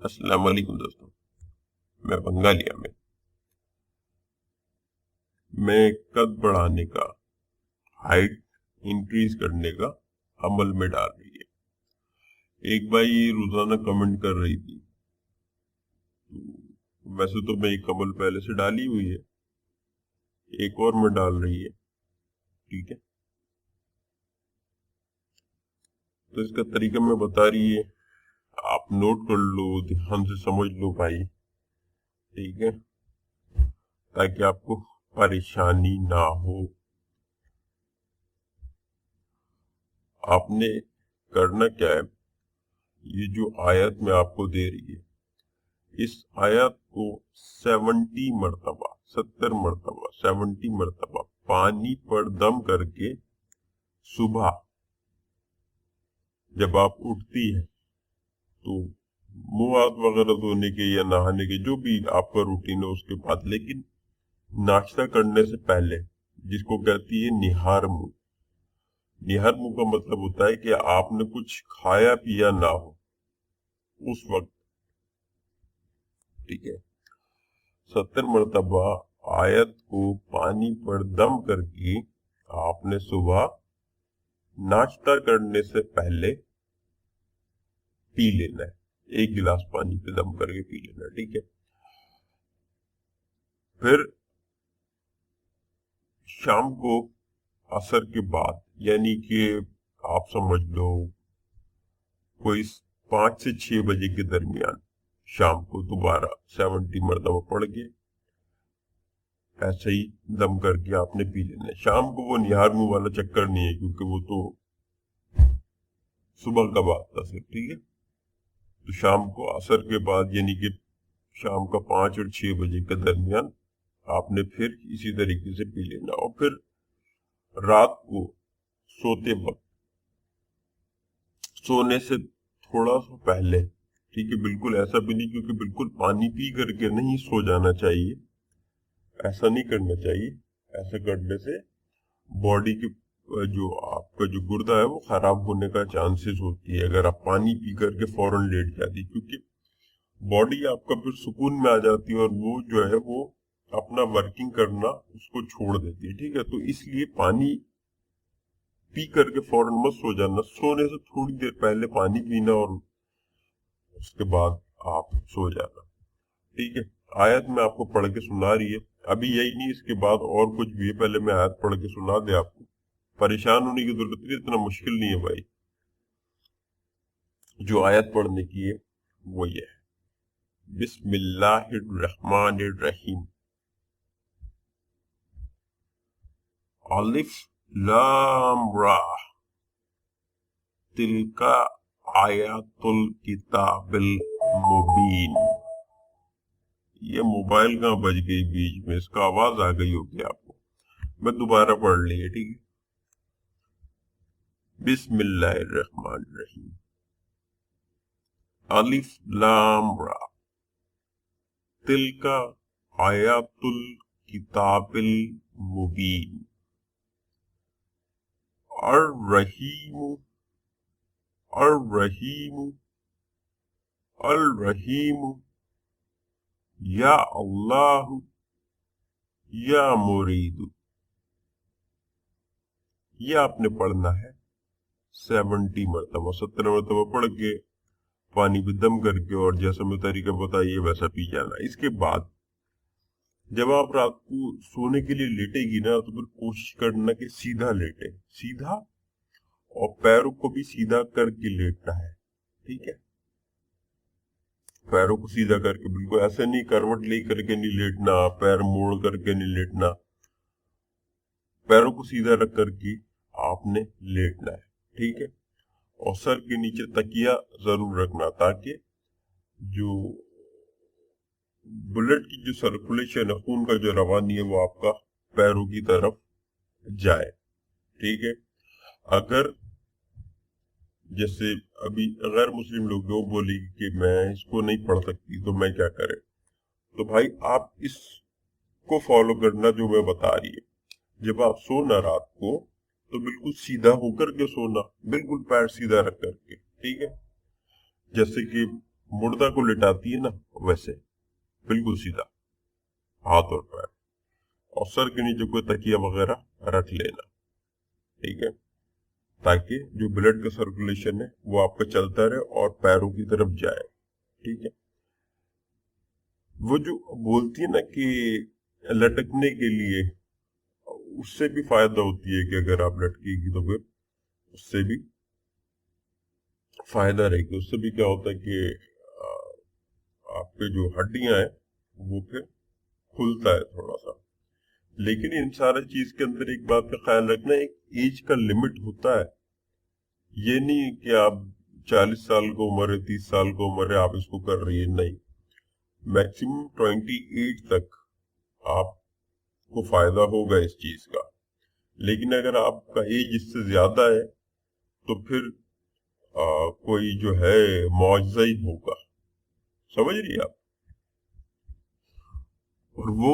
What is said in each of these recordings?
अस्सलाम वालेकुम दोस्तों। मैं बंगालिया में कद बढ़ाने का, हाइट इंक्रीज करने का अमल में डाल रही है। एक बाई रोजाना कमेंट कर रही थी, तो वैसे तो मैं एक अमल पहले से डाली हुई है, एक और में डाल रही है। ठीक है, तो इसका तरीका मैं बता रही है, आप नोट कर लो, ध्यान से समझ लो भाई। ठीक है, ताकि आपको परेशानी ना हो। आपने करना क्या है, ये जो आयत मैं आपको दे रही है, इस आयत को 70 मरतबा पानी पर दम करके सुबह जब आप उठती है तो मुंह हाथ वगैरह धोने के या नहाने के जो भी आपका रूटीन है उसके बाद, लेकिन नाश्ता करने से पहले, जिसको कहती है निहार मुंह। निहार मुंह का मतलब होता है कि आपने कुछ खाया पिया ना हो उस वक्त। ठीक है, 70 मरतबा आयत को पानी पर दम करके आपने सुबह नाश्ता करने से पहले पी लेना है। 1 गिलास पानी पे दम करके पी लेना है। ठीक है, फिर शाम को असर के बाद, यानी कि आप समझ लो कोई 5 से 6 बजे के दरमियान शाम को दोबारा 70 मरतबा पढ़ के ऐसे ही दम करके आपने पी लेना है। शाम को वो निहार मुंह वाला चक्कर नहीं है, क्योंकि वो तो सुबह का बात था सिर्फ। ठीक है, तो शाम को असर के बाद, यानी कि शाम का 5 और 6 बजे के दरमियान आपने फिर इसी तरीके से पी लेना। और फिर रात को सोते वक्त, सोने से थोड़ा सा पहले, ठीक है, बिल्कुल ऐसा भी नहीं, क्योंकि बिल्कुल पानी पी करके नहीं सो जाना चाहिए, ऐसा नहीं करना चाहिए। ऐसा करने से बॉडी की जो आपका जो गुर्दा है वो खराब होने का चांसेस होती है, अगर आप पानी पी करके फौरन लेट जाती, क्योंकि बॉडी आपका फिर सुकून में आ जाती है और वो जो है वो अपना वर्किंग करना उसको छोड़ देती है। ठीक है, तो इसलिए पानी पी करके फौरन मत सो जाना, सोने से थोड़ी देर पहले पानी पीना और उसके बाद आप सो जाना। ठीक है, आयत में आपको पढ़ के सुना रही है, अभी यही नहीं, इसके बाद और कुछ भी है, पहले मैं आयत पढ़ के सुना दे आपको। परेशान होने की जरूरत नहीं, इतना मुश्किल नहीं है भाई। जो आयत पढ़ने की है वो ये है, बिस्मिल्लाहिर्रहमानिर्रहीम। अलिफ लाम रा, तिलका आयातुल किताबिल मुबीन। ये मोबाइल कहाँ बज गई बीच में, इसका आवाज आ गई होगी आपको, मैं दोबारा पढ़ ली है। ठीक है, बिस्मिल्लाहिर्रहमानिर्रहीम। अलिफ लाम रा, तिलका आयातुल किताबिल मुबीन। अर्रहीम, अर्रहीम, अर्रहीम, या अल्लाह, या मुरीद। ये आपने पढ़ना है 70 मरतबा, 70 मरतबा पढ़ के पानी पे दम करके, और जैसा मैं तरीका बताइए वैसा पी जाना। इसके बाद जब आप रात को सोने के लिए लेटेगी ना, तो फिर कोशिश करना कि सीधा लेटे, सीधा, और पैरों को भी सीधा करके लेटना है। ठीक है, पैरों को सीधा करके, बिल्कुल ऐसे नहीं करवट ले करके नहीं लेटना, पैर मोड़ करके नहीं लेटना, पैरों को सीधा रख करके आपने लेटना है। ठीक है, और सर के नीचे तकिया जरूर रखना, ताकि जो ब्लड की जो सर्कुलेशन है, खून का जो रवानी है, वो आपका पैरों की तरफ जाए। ठीक है, अगर जैसे अभी गैर मुस्लिम लोग वो बोलेगी कि मैं इसको नहीं पढ़ सकती, तो मैं क्या करें, तो भाई आप इसको फॉलो करना जो मैं बता रही है। जब आप सोना रात को, तो बिल्कुल सीधा होकर के सोना, बिल्कुल पैर सीधा रख करके। ठीक है, जैसे कि मुर्दा को लिटाती है ना, वैसे बिल्कुल सीधा हाथ और पैर, और सर के नीचे कोई तकिया वगैरह रख लेना, ठीक है, ताकि जो ब्लड का सर्कुलेशन है वो आपका चलता रहे और पैरों की तरफ जाए, ठीक है। वो जो बोलती है ना कि लटकने के लिए, उससे भी फायदा होती है कि अगर आप लटकेगी तो फिर उससे भी फायदा रहेगी। उससे भी क्या होता है कि आपके जो हड्डियां हैं वो फिर खुलता है थोड़ा सा। लेकिन इन सारे चीज के अंदर एक बात का ख्याल रखना, एक एज का लिमिट होता है। ये नहीं कि आप 40 साल को उम्र है, 30 साल को उम्र है, आप इसको कर रही है, नहीं। मैक्सिमम 28 तक आपको फायदा होगा इस चीज का। लेकिन अगर आपका एज इससे ज्यादा है तो फिर कोई जो है मुआवजा ही होगा, समझ रही आप। और वो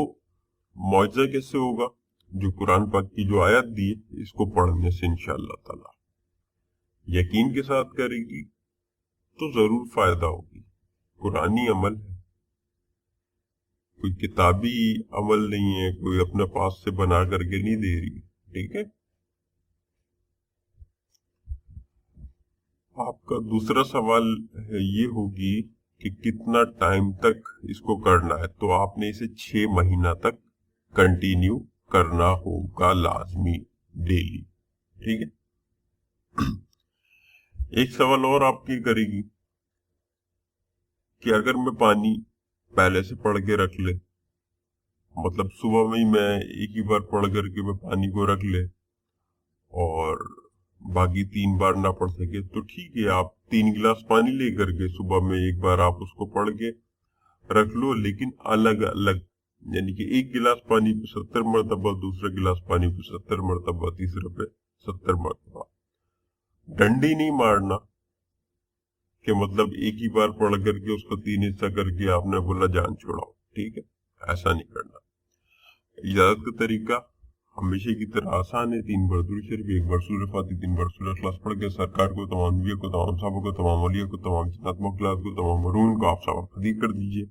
मुआवजा कैसे होगा? जो कुरान पाक की जो आयत दी है, इसको पढ़ने से इंशाअल्लाह ताला यकीन के साथ करेगी तो जरूर फायदा होगी। कुरानी अमल है, कोई किताबी अमल नहीं है, कोई अपने पास से बना करके नहीं दे रही, ठीक है। आपका दूसरा सवाल ये होगी कि कितना टाइम तक इसको करना है, तो आपने इसे 6 महीना तक कंटिन्यू करना होगा लाजमी, डेली, ठीक है। एक सवाल और आपकी करेगी कि अगर मैं पानी पहले से पढ़ के रख ले, मतलब सुबह में ही मैं एक ही बार पढ़ करके मैं पानी को रख ले और बाकी 3 बार ना पढ़ सके, तो ठीक है, आप 3 गिलास पानी लेकर के सुबह में एक बार आप उसको पढ़ के रख लो, लेकिन अलग अलग, यानी कि एक गिलास पानी पे 70 मरतबा, दूसरा गिलास पानी पे 70 मरतबा, तीसरे पे 70 मरतबा। डंडी नहीं मारना कि मतलब एक ही बार पढ़ करके उसको 3 हिस्सा करके आपने बोला जान छोड़ाओ, ठीक है, ऐसा नहीं करना। इजाजत का तरीका हमेशा की तरह आसान है। 3 बार दुरूद शरीफ, 1 बार सूरह फातिहा, 3 बार सूरह इखलास पढ़ के सरकार को, तमाम नबियों को, तमाम साहबों को, तमाम औलिया को, तमाम जिन्नात मखलूकात को, तमाम मरून को आप सब हदीय कर दीजिए।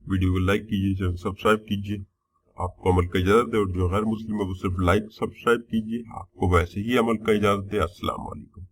वीडियो को लाइक कीजिए, चैनल सब्सक्राइब कीजिए। आपको अमल का इजाजत है, और जो गैर मुस्लिम है वो सिर्फ लाइक सब्सक्राइब कीजिए। आपको वैसे ही अमल का इजाजत है। अस्सलाम वालेकुम।